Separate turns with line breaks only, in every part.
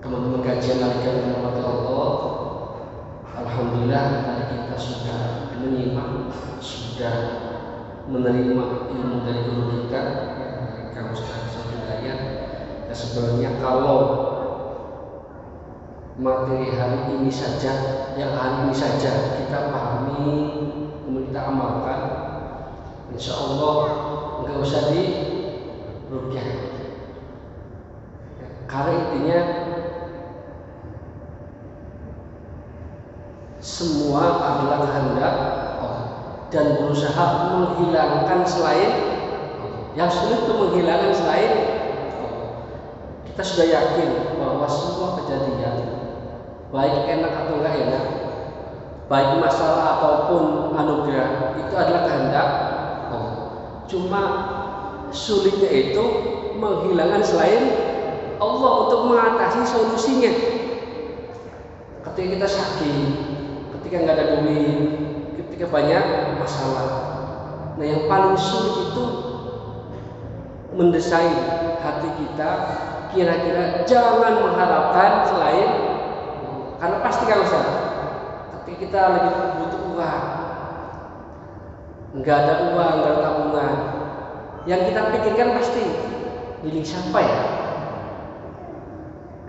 teman-teman kajian dari rahmat Allah. Alhamdulillah tadi kita sudah menyimak, sudah menerima ilmu dari guru kita, dari Kang Ustaz Hidayat. Dan sebenarnya kalau materi hari ini saja, yang hari ini saja kita pahami, kemudian kita amalkan, insya Allah nggak usah dirugikan. Karena intinya semua adalah kehendak Allah dan berusaha menghilangkan selain Allah. Yang sulit itu menghilangkan selain Allah. Kita sudah yakin bahwa semua kejadian, baik enak atau enggak enak, baik masalah ataupun anugerah, itu adalah kehendak Allah. Cuma sulitnya itu menghilangkan selain Allah untuk mengatasi solusinya. Ketika kita sakit, ketika nggak ada duit, ketika banyak masalah, nah yang paling sulit itu mendesain hati kita, kira-kira jangan mengharapkan selain, karena pasti kalau ketika kita lagi butuh uang, nggak ada uang, nggak ada tabungan, yang kita pikirkan pasti milih siapa ya,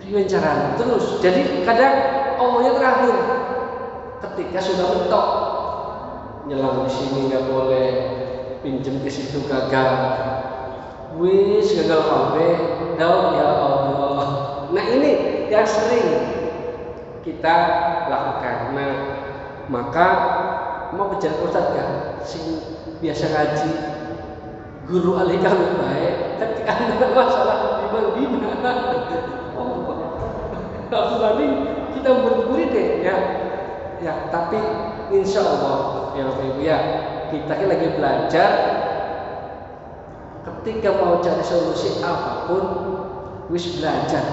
gimana caranya terus. Jadi kadang Allahnya terakhir ketika sudah mentok, nyelang di sini nggak boleh, pinjem ke situ gagal, wis gagal kabeh, daun ya Allah. Nah ini yang sering kita lakukan. Nah maka mau bicara Ustaz kan, sing biasa ngaji, guru alih kami baik, ketika ada masalah bina apalagi kita bergurih deh ya. Tapi insya Allah ya Bapak Ibu ya, kita lagi belajar. Ketika mau cari solusi apapun, wis belajar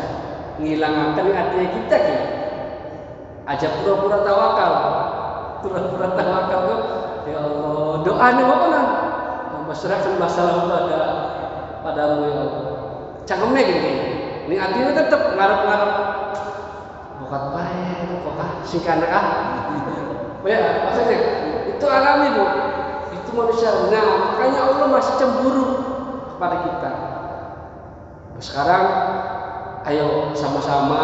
ngilangkan hatinya kita ya. Aja pura-pura tawakal ya Allah, doanya apa nan? Serahkan masalah padamu ya Allah. Cangkemnya gini, ini hatinya tetap ngarep-ngarep bukat baik, bukat singkana ya, maksudnya itu alami Bu, itu manusia. Nah makanya Allah masih cemburu kepada kita. Sekarang ayo sama-sama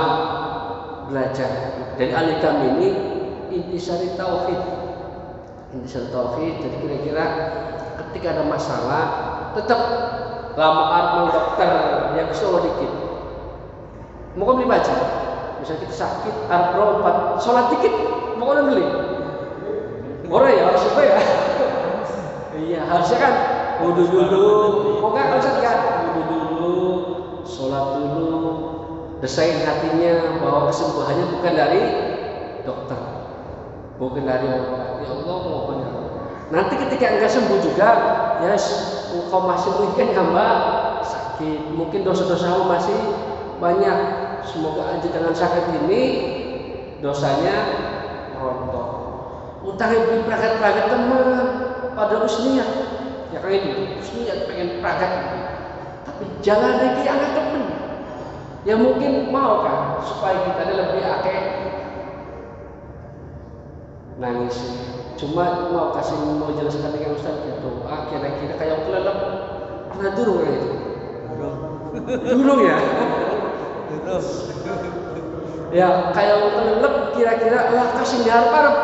belajar dari alikam ini, intisari tauhid. Jadi kira-kira ketika ada masalah tetap lama mau dokter yang kesel dikit, mau beli baca, misalnya kita sakit berobat, sholat dikit mau beli orang ya harus ya. Iya harusnya kan wudu dulu, mau nggak kalau sakit kan wudu dulu, sholat dulu, desain hatinya bahwa kesembuhannya bukan dari dokter, bukan dari obat. Ya Allah mohon ya. Nanti ketika enggak sembuh juga, ya engkau masih mungkin hamba sakit, mungkin dosa-dosamu masih banyak. Semoga aja dengan sakit ini dosanya rontok. Utangnya beli pragat-pragat teman pada usniat, ya kayak gitu. Usniat pengen pragat, tapi jangan lagi anak teman. Ya mungkin mau kan supaya kita lebih akeh nangis. Cuma mau jelaskan dengan Ustaz gitu. Kira-kira kayak kelelep pernah durung kayak itu? Durung ya? Ya kayak kelelep kira-kira lah kasih diharap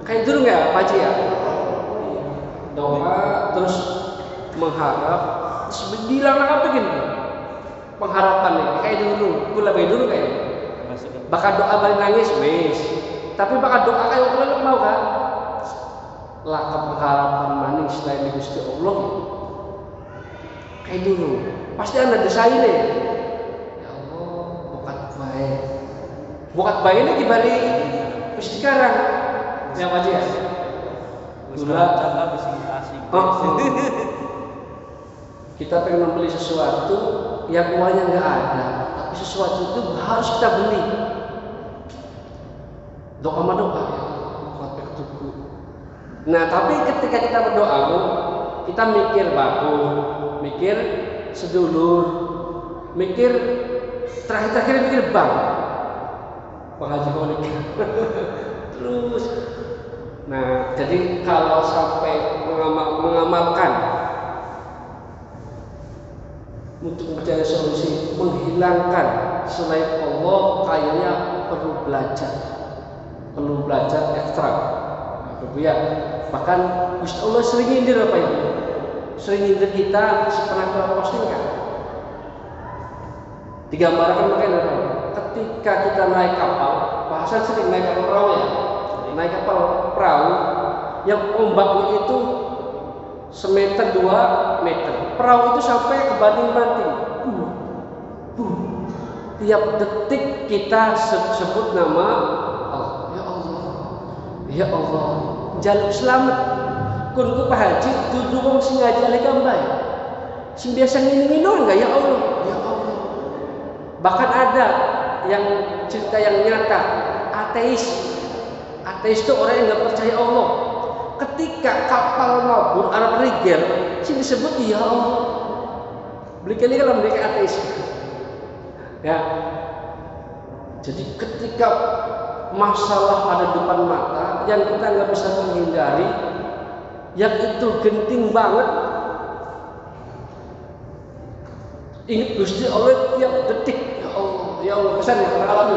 kayak durung ya Pak Haji ya? Doa terus mengharap, terus bilang apa gini? Pengharapan nih kayak dulu, gue lebih dulu kayak. Bakal doa balik nangis, wis. Tapi bakal doa kayak kelelep mau kan? Lakap pengharapan maning selain di Gusti Allah. Kayak dulu, pasti anda desain deh. Ya Allah, bukat baik ini dibalik sekarang. Ya Pak Haji ya. Gula kita pengen membeli sesuatu yang uangnya nggak ada, tapi sesuatu itu harus kita beli. Doa ya Allah, nah tapi ketika kita berdoa, kita mikir baku, mikir sedulur, mikir terakhir mikir bank Haji Konik. Terus, nah jadi kalau sampai mengamalkan untuk mencari solusi menghilangkan selain Allah, kayaknya perlu belajar ekstra. Ya, bahkan Gusti Allah sering nyindir apa itu? Sering nyindir kita, pernah kita posting kan? Digambarkan makanya apa? Ketika kita naik kapal, bahasa sering naik kapal perahu ya, naik kapal perahu yang ombaknya itu semeter 2 meter, perahu itu sampai ke banting-banting. Tiap detik kita sebut nama Allah. Ya Allah, jaluk selamat. Kun ku Pak Haji dudu wong sing ngajak gambar. Sing biasa ngini-ngini enggak ya Allah? Ya Allah. Bahkan ada yang cerita yang nyata, ateis. Ateis itu orang yang nggak percaya Allah. Ketika kapal mabur Arab Rigel, sini disebut ya Allah. Beli-kali kalau mereka ateis. Ya. Jadi ketika masalah ada depan mata yang kita nggak bisa menghindari, yang itu genting banget, ingat Gusti Allah tiap detik. Ya Allah, pesan ya alami.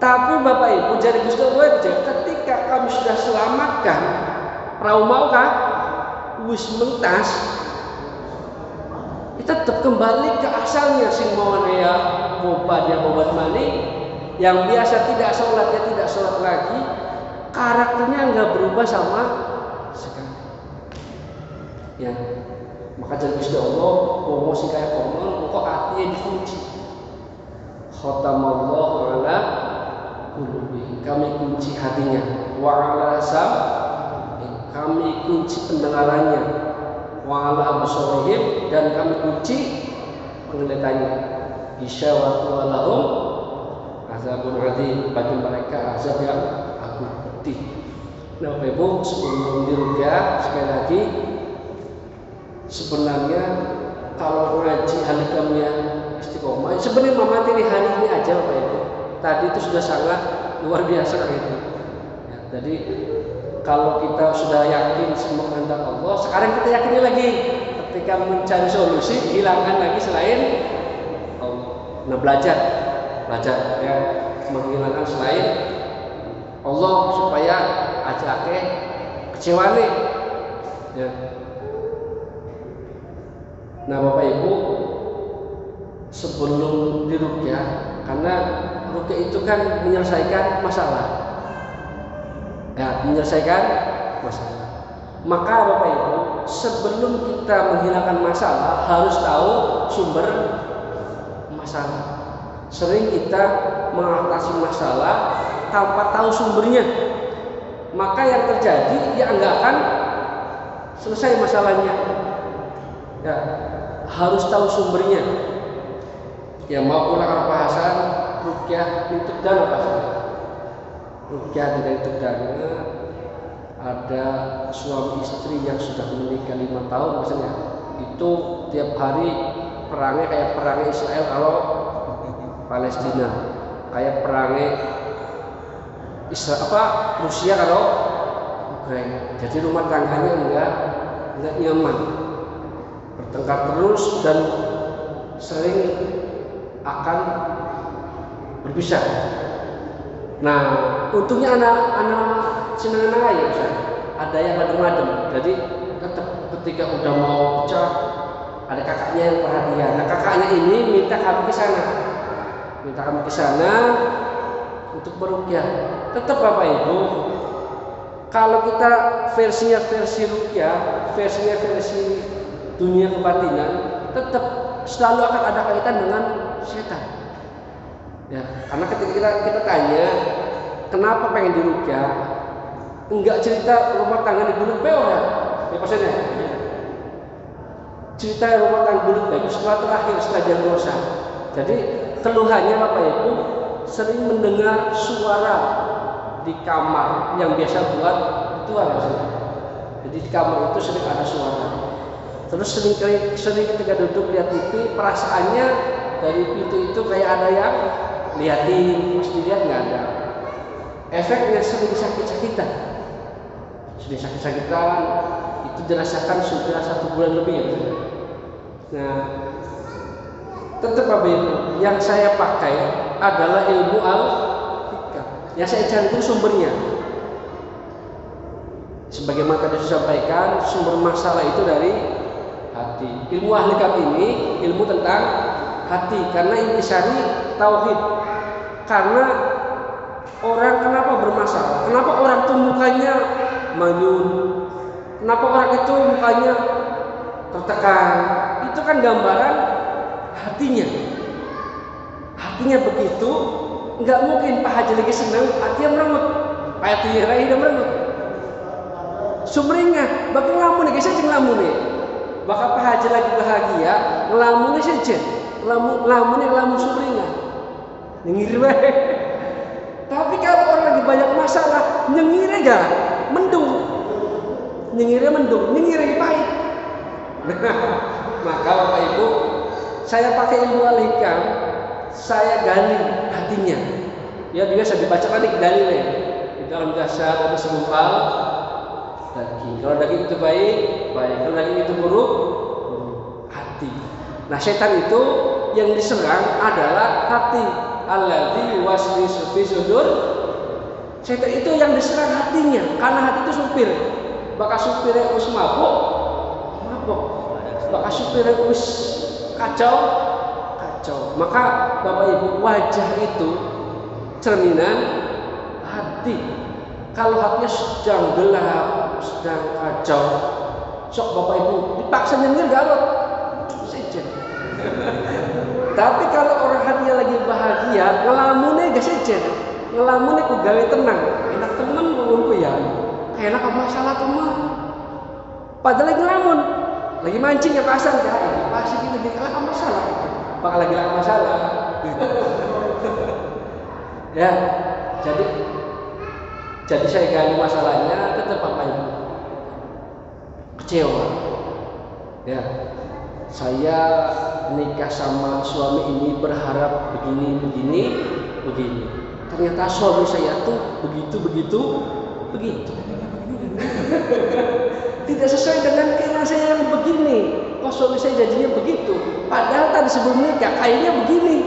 Tapi Bapak Ibu, jadi Gusti Allah ketika kami sudah selamatkan perahu mau kah wis mentas, kita tetap kembali ke asalnya sing mau ya bobat mani yang biasa tidak sholat ya tidak sholat lagi, karakternya nggak berubah sama sekali. Ya, maka jadi Gusti Allah promosi kayak konon, kok hatinya dikunci. Khatamallahu ala qulubi, kami kunci hatinya, wa ala sam'i, kami kunci pendengarannya, wa ala absarihim, dan kami kunci penglihatannya. Isyawatu walahum azabun adzim, bagi mereka azab yang agung pedih. Nah Bapak Ibu, sebelum diruqyah sekali lagi, sebenarnya kalau ngaji halikamnya istiqomah, sebenarnya materi hari ini aja Bapak Ibu. Tadi itu sudah sangat luar biasa gitu. Ya, jadi kalau kita sudah yakin semua kehendak Allah, sekarang kita yakini lagi ketika mencari solusi, hilangkan lagi selain Allah. Nah belajar ya, menghilangkan selain Allah supaya aja kecewa nih. Ya. Nah Bapak Ibu, sebelum diruqyah, karena ruqyah itu kan menyelesaikan masalah. Ya, menyelesaikan masalah. Maka Bapak Ibu, sebelum kita menghilangkan masalah harus tahu sumber masalah. Sering kita mengatasi masalah tanpa tahu sumbernya, maka yang terjadi ya enggak akan selesai masalahnya. Ya, harus tahu sumbernya. Ya mau pulang ke bahasan ruqyah itu dan apa saja. Ruqyah tidak itu dana. Ada suami istri yang sudah menikah 5 tahun misalnya, itu tiap hari perangnya kayak perangnya Israel kalau Palestina, kayak perangnya Rusia kalau Ukraina. Jadi rumah tangganya enggak nyaman, bertengkar terus dan sering akan berpisah. Nah, untungnya anak-anak senang ya, ada yang adem-adem. Jadi tetap ketika udah mau pecah, ada kakaknya yang perhatian. Nah, kakaknya ini minta kami ke sana untuk beruqyah. Tetap Bapak Ibu, kalau kita versinya versi ruqyah, versinya versi dunia kebatinan, tetap selalu akan ada kaitan dengan setan. Ya, karena ketika kita tanya kenapa pengen diruqyah, enggak cerita rumah tangga di Gunung Beo ya maksudnya. Cerita rumah tangga Gunung Beo setelah terakhir setelah diagnosa. Jadi keluhannya Bapak Ibu sering mendengar suara di kamar yang biasa buat ritual maksudnya. Jadi di kamar itu sering ada suara. Terus sering ketika duduk lihat TV, perasaannya dari pintu itu kayak ada yang liatin, pas dilihat nggak ada. Efeknya sering sakit-sakitan, itu dirasakan sudah 1 bulan lebih ya. Nah, tetap Bapak Ibu, yang saya pakai adalah ilmu al-hikam. Yang saya cari itu sumbernya. Sebagaimana tadi saya sampaikan, sumber masalah itu dari hati. Ilmu al-hikam ini ilmu tentang hati, karena intisari tauhid. Karena orang kenapa bermasalah? Kenapa orang itu mukanya manyun? Kenapa orang itu mukanya tertekan? Itu kan gambaran hatinya. Hatinya begitu, nggak mungkin Pak Haji lagi senang, hatinya merengut. Pak Haji udah merengut. Sumringah, bagi ngelamun guys, saya ngelamun nih. Bakal Pak Haji lagi bahagia, ngelamunnya saja. Ngelamun sumringah. Nyengir bae. Tapi kalau orang lagi banyak masalah, nyengirnya gak mendung. Nyengirnya pahit. Maka Bapak Ibu, saya pakai ilmu al-hikam, saya gali hatinya. Ya juga saya dibacakan nih dalilnya. Di dalam jasad ada segumpal daging. Kalau daging itu baik. Kalau daging itu buruk, hati. Nah, setan itu yang diserang adalah hati. Alladzi yuwaswisu fi sudur. Setan itu yang diserang hatinya, karena hati itu supir. Bakal supirnya us mabuk. Bakal supirnya us kacau. Maka Bapak Ibu, wajah itu cerminan hati. Kalau hatinya sedang gelap, sedang kacau, sok Bapak Ibu dipaksa nyengir galot. Tapi kalau orang hatinya lagi bahagia, ngelamunnya gak sejen. Ngelamunnya ku gawe tenang. Enak temen ngomongku ya. Enak apa masalah temen. Padahal lagi ngelamun, lagi mancing ya pasang ya. Pasti gitu apa masalah. Bakal lagi masalah. Ya, jadi saya gali masalahnya, tetap Bapak Ibu kecewa. Ya, saya nikah sama suami ini berharap begini. Ternyata suami saya tuh begitu. Tidak sesuai dengan keinginan saya yang begini. Kok suami saya janjinya begitu? Padahal tadi sebelum nikah kayaknya begini.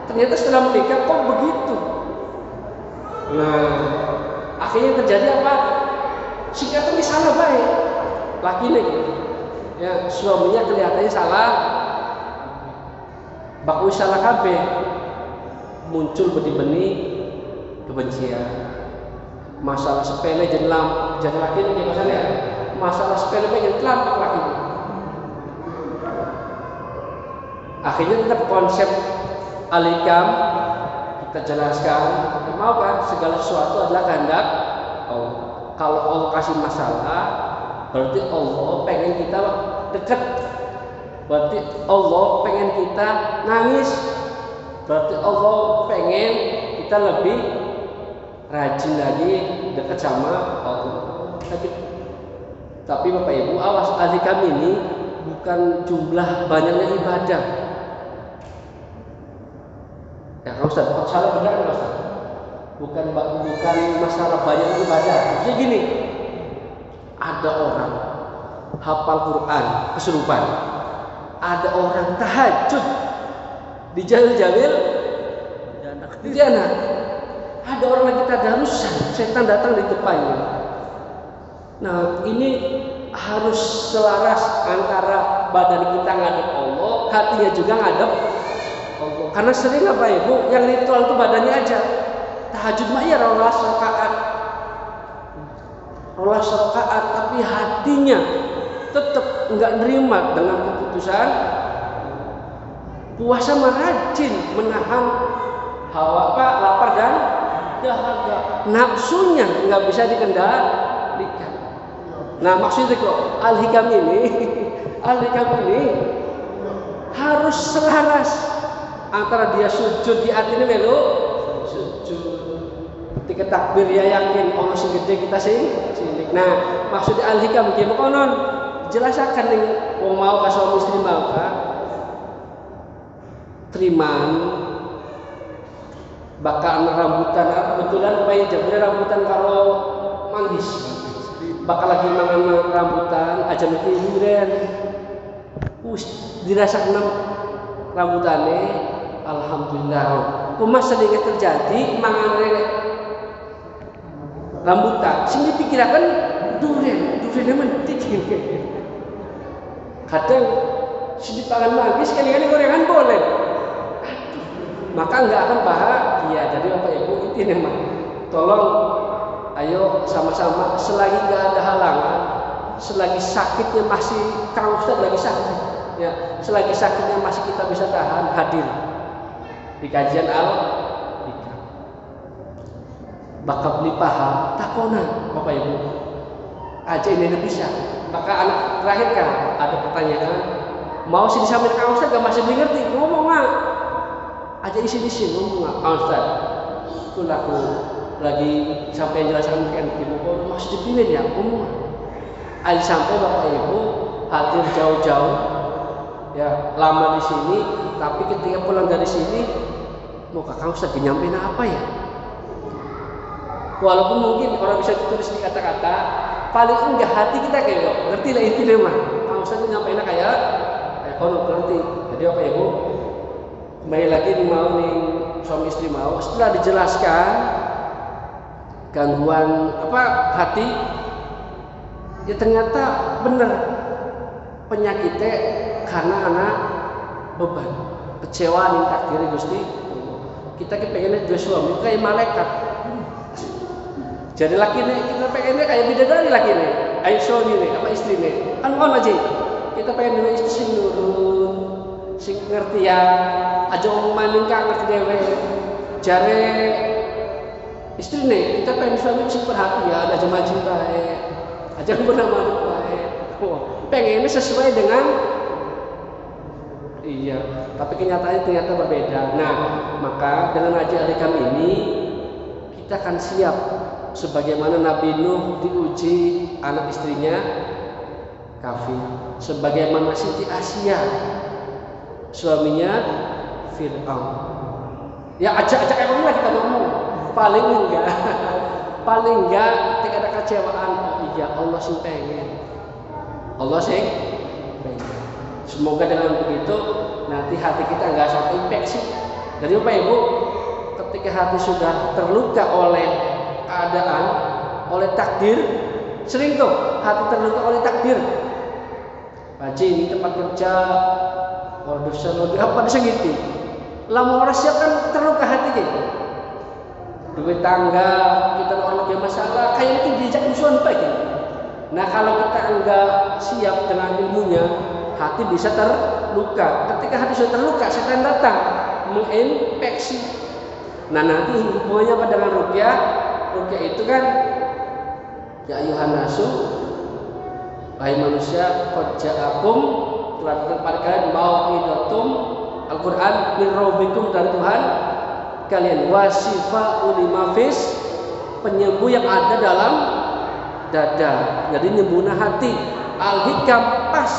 Ternyata setelah menikah kok begitu. Nah, akhirnya terjadi apa? Singkatnya salah baik. Laki nih, ya suaminya kelihatannya salah. Baku salah kabeh. Muncul benih-benih kebencian. Masalah sepele jenlam, jangan laki ini maksudnya. Masalah sepele pengen kelampak laki. Akhirnya tetap konsep al-hikam kita jelaskan, mau kan segala sesuatu adalah kehendak Allah. Kalau Allah kasih masalah, berarti Allah pengen kita dekat. Berarti Allah pengen kita nangis. Berarti Allah pengen kita lebih rajin lagi dekat sama Allah. Tapi Bapak Ibu, awas, al-hikam ini bukan jumlah banyaknya ibadah. Ya kalau Ustaz, salah benar kan Ustaz? Bukan masalah banyak ibadah. Jadi gini, ada orang hafal Quran kesurupan, ada orang tahajud di jalil di jana, ada orang lagi tadarusan, setan datang di depannya. Nah, ini harus selaras antara badan kita ngadep Allah, hatinya juga ngadep Allah. Karena sering apa Ibu, yang ritual itu badannya aja. Tahajud mah ya rolas rakaat, tapi hatinya tetap enggak nerima dengan keputusan. Puasa mah rajin menahan hawa lapar dan dahaga. Nafsunya enggak bisa dikendalikan. Nah, maksudnya kok al-hikam ini harus selaras antara dia sujud di hati ini melu sujud. Ketika takbir ya yakin Allah sing gede kita sing cilik. Nah, maksudnya al-hikam ki konon jelasaken ning wong mau ka suami istri mau ka triman bakal rambutan kebetulan bayi jabri rambutan kalau manggis bakal lagi mangan rambutan aja mikir durian dirasak enam rambutannya alhamdulillah kumas sedikit terjadi mangan rambutan sing dipikirkan durian mentik kadang si dipangan manggis kali-kali gorengan boleh maka nggak akan bahagia. Jadi Bapak Ibu itu memang tolong ayo sama-sama selagi nggak ada halangan, selagi sakitnya masih Kang Ustadz lagi sakit, ya selagi sakitnya masih kita bisa tahan hadir di kajian Al-Hikam. Bakal beli paham takonan Bapak Ibu aja ini bisa. Maka anak terakhir kan ada pertanyaan mau sih disampaikan Kang Ustadz gak masih ngerti ngomong nggak? Aja isi ngomong nggak Ustaz itu laku lagi sampai jelaskan kan ibu masih dipilih ya ngomong aja sampai Bapak Ibu hadir jauh-jauh ya lama di sini tapi ketika pulang dari sini mau Kang Ustaz nyampein apa ya walaupun mungkin orang bisa ditulis di kata-kata paling enggak hati kita kayak ngerti lah intinya mah Kang Ustaz nyampein kayak kono ngerti jadi Bapak Ibu kembali lagi mau nih suami istri mau setelah dijelaskan gangguan hati ya ternyata benar penyakitnya karena anak beban kecewa nih takdir Gusti kita pengennya dua suami kayak malaikat jadi laki nih kita pengennya kayak bidadari laki nih ayo suami nih apa istri nih kan aja kita pengen dua istri nurun sing ngerti ya aja omongan kan ngerti dewe jare istri nih kita pengen suami sing perhatian aja maju baik aja bernama baik pengennya sesuai dengan iya tapi kenyataannya ternyata berbeda nah maka dengan Haji Al-Hikam ini kita akan siap sebagaimana Nabi Nuh diuji anak istrinya kafir sebagaimana Siti Asia suaminya Fir'aun ya ajak-ajak emang lah kita ngomong paling enggak ketika ada kecewaan oh iya Allah sih pengen semoga dengan begitu nanti hati kita enggak sampai infeksi dari Bapak Ibu ketika hati sudah terluka oleh keadaan oleh takdir sering tuh hati terluka oleh takdir Haji ini tempat kerja waduh selalu apa disegiti lama orang siap kan terluka hati gitu duit tangga kita orang lagi masalah kayak itu diajak musuhan pagi nah kalau kita enggak siap dengan ilmunya hati bisa terluka ketika hati sudah terluka setan datang menginfeksi nah nanti hubungannya apa dengan ruqyah itu kan ya ayuhan nasu wahai manusia qad ja'akum telah kepada kalian mau'idatum Al-Quran min rabbikum dari Tuhan kalian wasifa'ul limafis penyembuh yang ada dalam dada jadi nyembuhna hati Al-Hikam pas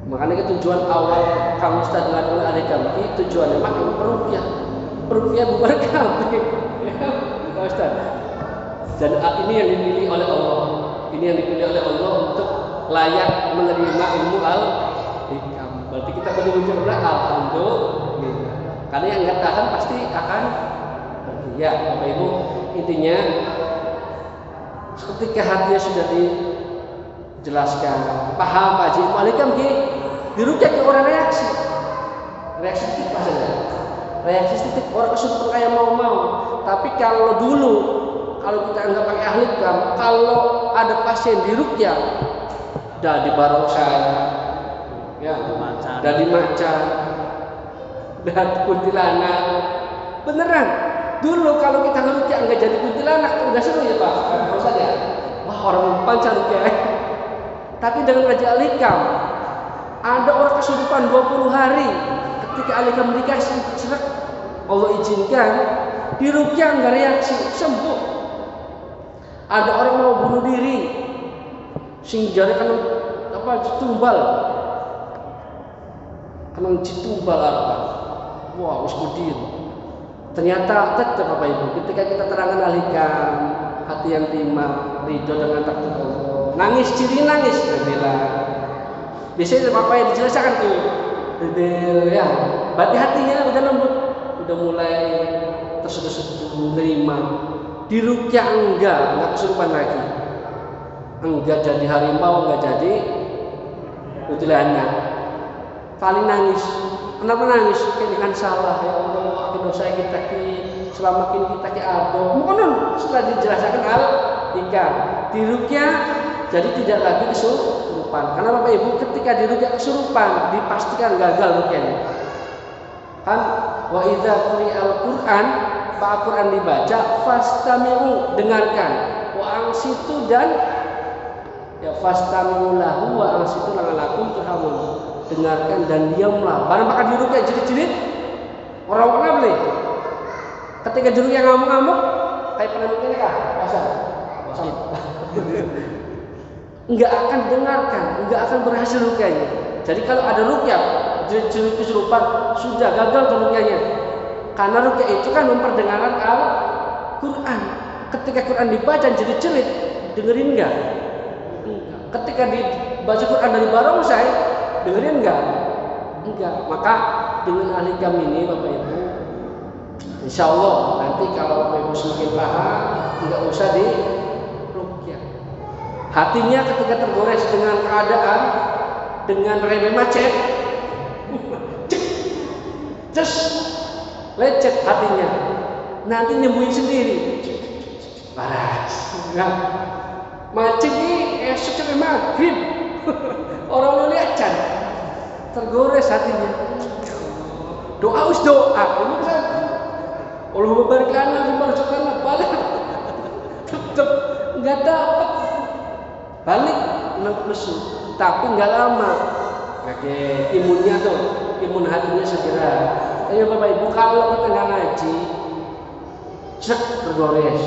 makanya tujuan awal kamu Ustaz dengan Al-Hikam ini tujuannya makin peruqyah bubar kabeh ya Ustaz dan ini yang dipilih oleh Allah untuk layak menerima ilmu Al-Hikam. Berarti kita benar-benar alhamdulillah. Karena yang nggak tahan pasti akan ya Bapak Ibu intinya ketika hatinya sudah dijelaskan paham Pak Haji Al-Hikam dirujuk ke orang reaksi titik saja reaksi titik orang kesulitan kayak mau tapi kalau kita nggak pakai Al-Hikam kalau ada pasien diruqyah dari barongsai ya dari macan dan kuntilanak beneran dulu kalau kita ngeruqyah nggak jadi kuntilanak udah seru ya Pak kalau saja wah orang pancar ruqyah tapi dengan Raja Al-Hikam ada orang kesurupan 20 hari ketika Al-Hikam dikasih serak Allah izinkan diruqyah nggak reaksi sembuh ada orang mau bunuh diri sing jare kan tumbal Kenang citumbal arpa. Wah, uskudir. Ternyata tetap Bapak Ibu, ketika kita terangan alihkan hati yang lima, ridho dengan takdir Allah. Nangis, ciri nangis, bilang. Biasanya apa yang dijelaskan tuh, ya, berarti hatinya udah lembut, udah mulai terseduh-seduh menerima. Di rukyah enggak kesurupan lagi, enggak jadi harimau, enggak jadi kuntilanak. Paling nangis, kenapa nangis? Dengan salah ya Allah, dosa kita selama kita ado. Mohon setelah dijelaskan al-hikam di rukyah, jadi tidak lagi kesurupan. Karena Bapak Ibu ketika di rukyah kesurupan dipastikan gagal rukyahnya. Kan wa idza quri'al Qur'an, Al-Quran dibaca, fastami'u, dengarkan, wa angsitu, dan ya fastami'u lahu wa angsitu la'alakum turhamun, dengarkan dan diamlah. Barang bakal di rukyah jerit-jerit, orang-orang boleh. Ketika di rukyah ngamuk-ngamuk, kayak pernah mikirnya kah? Pasal. Enggak akan dengarkan, enggak akan berhasil rukyahnya. Jadi kalau ada rukyah jerit-jerit kesurupan, sudah gagal tuh rukyahnya. Karena rukyah itu kan memperdengarkan Al-Quran. Ketika Quran dibaca jadi cerit, dengerin enggak? Ketika dibaca Quran dari barongsai, dengerin enggak? Enggak. Maka dengan al-hikam ini Bapak Ibu, insya Allah nanti kalau Bapak Ibu semakin paham, enggak usah di rukyah. Hatinya ketika tergores dengan keadaan, dengan remeh macet, lecet hatinya, nanti nyembuhin sendiri. Paras. Nah, macet ini esok sampai maghrib. Orang lihat can, tergores hatinya. Doa us doa. Ini kan Allah barik lana, dibarzukana, balik. Tetap nggak dapat. Balik lesu, tapi nggak lama. Oke, imunnya tuh, imun hatinya segera. Ayo Bapak Ibu, kalau kita nggak ngaji, tergores,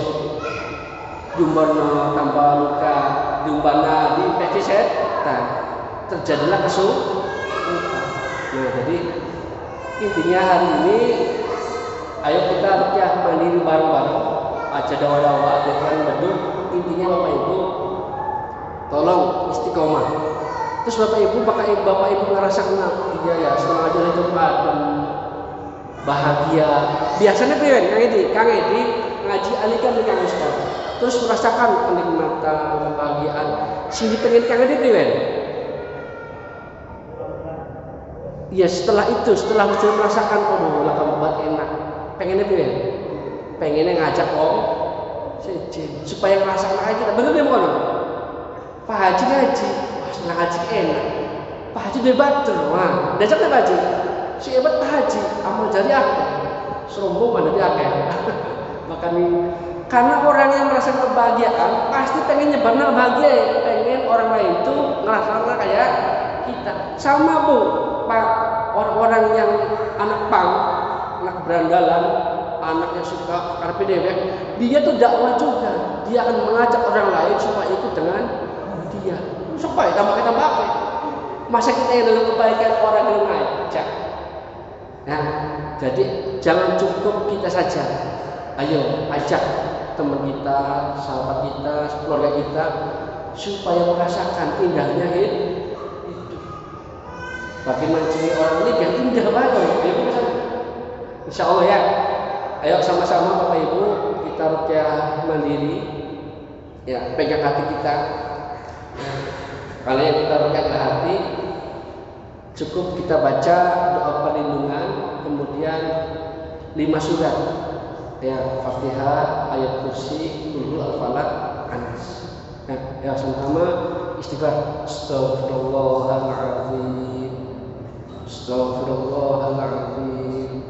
jumbana tambah luka, jumbana diinfeksi setan, terjadilah kesurupan. Nah, jadi intinya hari ini, ayo kita rukyah mandiri bareng-bareng, aja dawa-dawa, jangan beduk. Intinya Bapak Ibu, tolong istiqomah. Terus Bapak Ibu ngerasa kena, iya ya, setengah aja itu adem, bahagia. Biasanya pengen Kang Edi ngaji alihkan di Kang Ustaz, terus merasakan kenikmatan, kebahagiaan. Sini pengen Kang Edi pengen. Ya setelah itu, setelah sudah merasakan, oh lah kamu buat enak, pengennya pengen, pengennya ngajak supaya ngerasakan lagi kita. Bener ya bukan? Pak Haji ngaji, setelah ngaji enak. Pak Haji debat tuh, wah, diajak Pak Haji. Si hebat Pak Haji, amal jariah, serombong mana dia Makan karena orang yang merasa kebahagiaan pasti pengen nyebarnya bahagia, pengen orang lain itu ngerasa kayak kita. Sama Bu, Pak, orang-orang yang anak pang, anak berandalan, anak yang suka karpe dewek, dia tuh dakwah juga. Dia akan mengajak orang lain supaya ikut dengan dia. Supaya tambah. Masa kita yang dalam kebaikan orang yang ngajak. Nah, jadi jangan cukup kita saja. Ayo ajak teman kita, sahabat kita, keluarga kita supaya merasakan indahnya hidup. Bagaimana ciri orang ini yang indah banget. Insya Allah ya. Ayo sama-sama Bapak Ibu kita rukyah mandiri. Ya, pegang hati kita. Ya, kalau yang kita rukyah adalah hati, cukup kita baca doa perlindungan, kemudian 5 surat. Ya, Fatihah, ayat kursi, Qul Al-Falaq, Anas. Nah, ya sama-sama istighfar. Astaghfirullahaladzim. Astaghfirullahaladzim.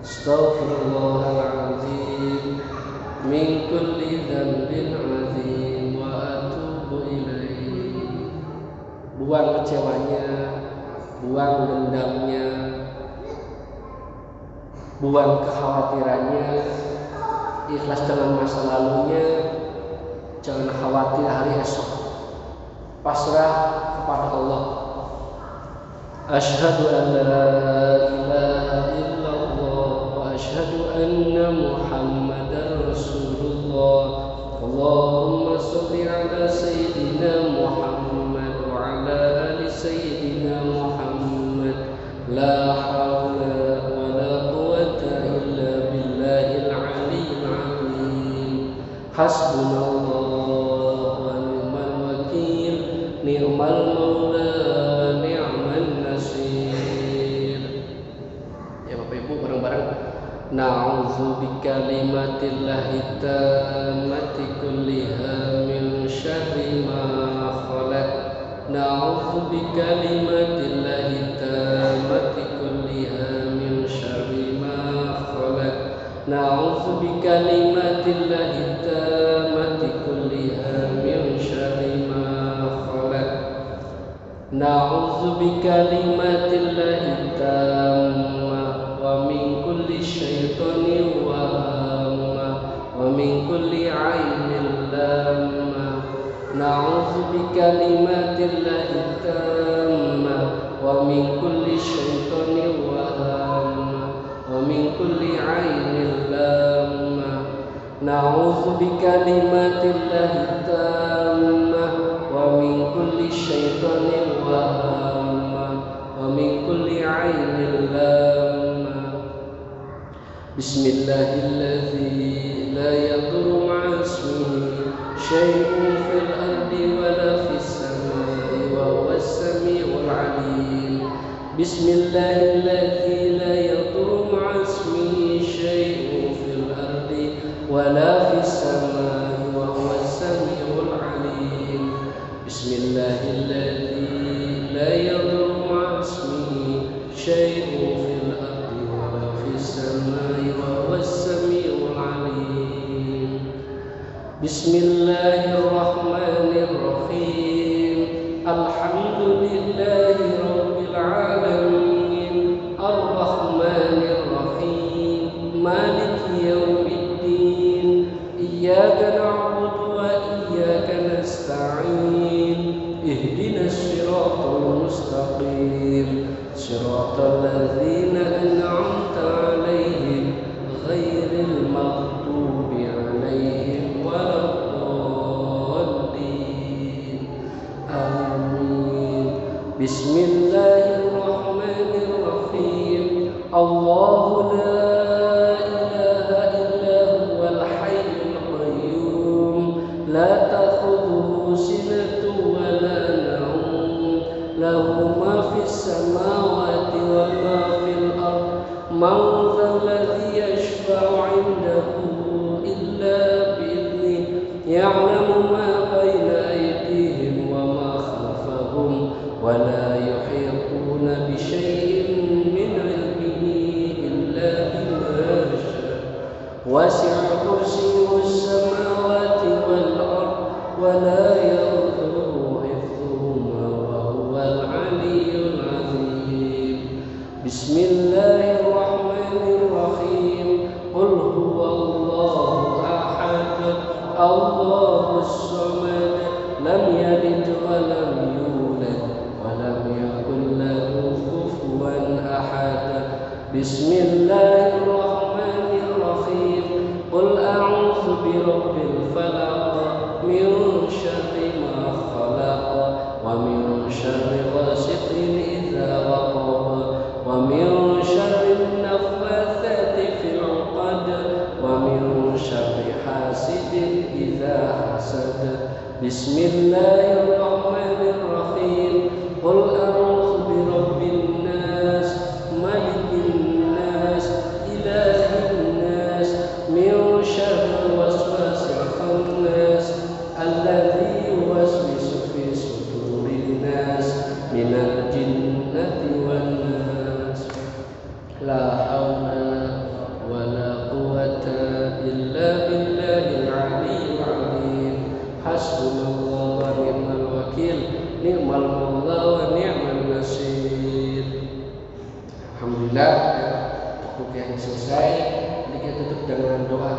Astaghfirullahaladzim. Min kulli dzambin 'adzim wa atubu ilaihi. Buang kecewanya, buang dendamnya, buang kekhawatirannya, ikhlas dengan masa lalunya, jangan khawatir hari esok, pasrah kepada Allah. Asyhadu an la ilaha illallah wa asyhadu anna Muhammadar Rasulullah. Allahumma shalli ala sayyidina Muhammad wa ala ali sayyidina Muhammad. La haula wa la quwwata illa billahil aliyyil azim. Hasbunallah wa ni'mal wakil, ni'mal maula wa ni'man nasir. Ya Bapak Ibu, bareng-bareng. Na'udzu bikalimatillahi tammati kulliha min syarri ma khalaq. Na'udzu bikalimatillahi tammati kulliha min syarri ma khalaq. Na'udzu bikalimatillahi tammati kulliha min syarri ma khalaq. Na'udzu bikalimatillahi tammati wa min kulli syaitanin wa hamma wa min kulli ainin lamma. Na'udzu bikalimatillahi tammati wa min kulli syaitanin wa hamma wa min kulli ainin lamma. Na'udzu bikalimatillahi tammati wa min kulli syaitanin wa hamma wa min kulli ainin lamma. Bismillahilladzi la yadurru ma'a ismihi syai'un fil ardi wa la fis samai wa huwas samiul alim. Bismillahilladzi la yadurru ma'a ismihi syai'un fil ardi wa la fis samai wa huwas samiul alim. Bismillahilladzi la yadurru ma'a ismihi syai'un fil ardi wa la fis samai wa huwas samiul alim. Bismillahirrahmanirrahim. Alhamdulillahi rabbil alamin. Ar-Rahmanir Rahim. Maliki yaumiddin. Iyyaka na'budu wa iyyaka nasta'in. Ihdinas siratal mustaqim. Siratal ladzina an'amta 'alaihim ghairil maghdubi 'alaihim waladdallin. Amin. Bismillahirrahmanirrahim. Allahu la ilaha illa huwal hayyul qayyum. La ta'khudhuhu sinatun wa la nawm. Lahu ma fis samawati wa ma fil ardh. Man dhal ladzi yashfa'u 'indahu illa bi'idhnihi. Ya'lamu ma bayna aydihim wa ma khalfahum wa la yuhituna bi syai'in min 'ilmihi illa bima syaa'. Wasi'a kursiyyuhu as-samawati wal ardh wa la ya'uduhu hifdhuhuma wa huwal 'aliyyul 'azim. Bismillahirrahmanirrahim. Qul huwallahu ahad. Allahus samad. Lam yalid wa lam yulad wa lam yakul lahu kufuwan ahad. Bismillahirrahmanirrahim. Qul a'udzu birabbil falaq. Min syarri ma khalaq. Wa min syarri ghasiqin idza waqab. Wa min syarri naffatsati fil 'uqad. Wa min syarri hasidin idza hasad. Bismillahirrahmanirrahim. Qul a'udzu birabbin nas, malikin nas, ilahin nas, min syarril waswasil khannas, alladzi yuwaswisu fi sudurin nas, minal jinnati wan nas. La haula wa la quwwata illa billahil aliyyil azim. Hasbunallah wa ni'mal wakil, ni'mal maula wa ni'man nasir. Alhamdulillah, waktu yang selesai. Ini kita tutup dengan doa.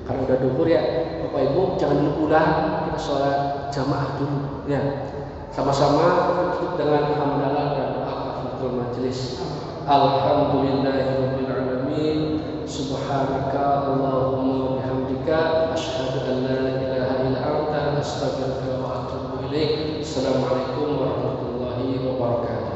Karena udah duhur ya, Bapak Ibu jangan dulu pulang, kita sholat jamaah dulu ya. Sama-sama tutup dengan hamdalah dan doa kafaratul majelis. Alhamdulillahirabbil alamin. Subhanaka Allahumma bihamdika asyhadu an la ilaha illa anta astaghfiruka wa atubu ilaik. Assalamualaikum warahmatullahi wabarakatuh.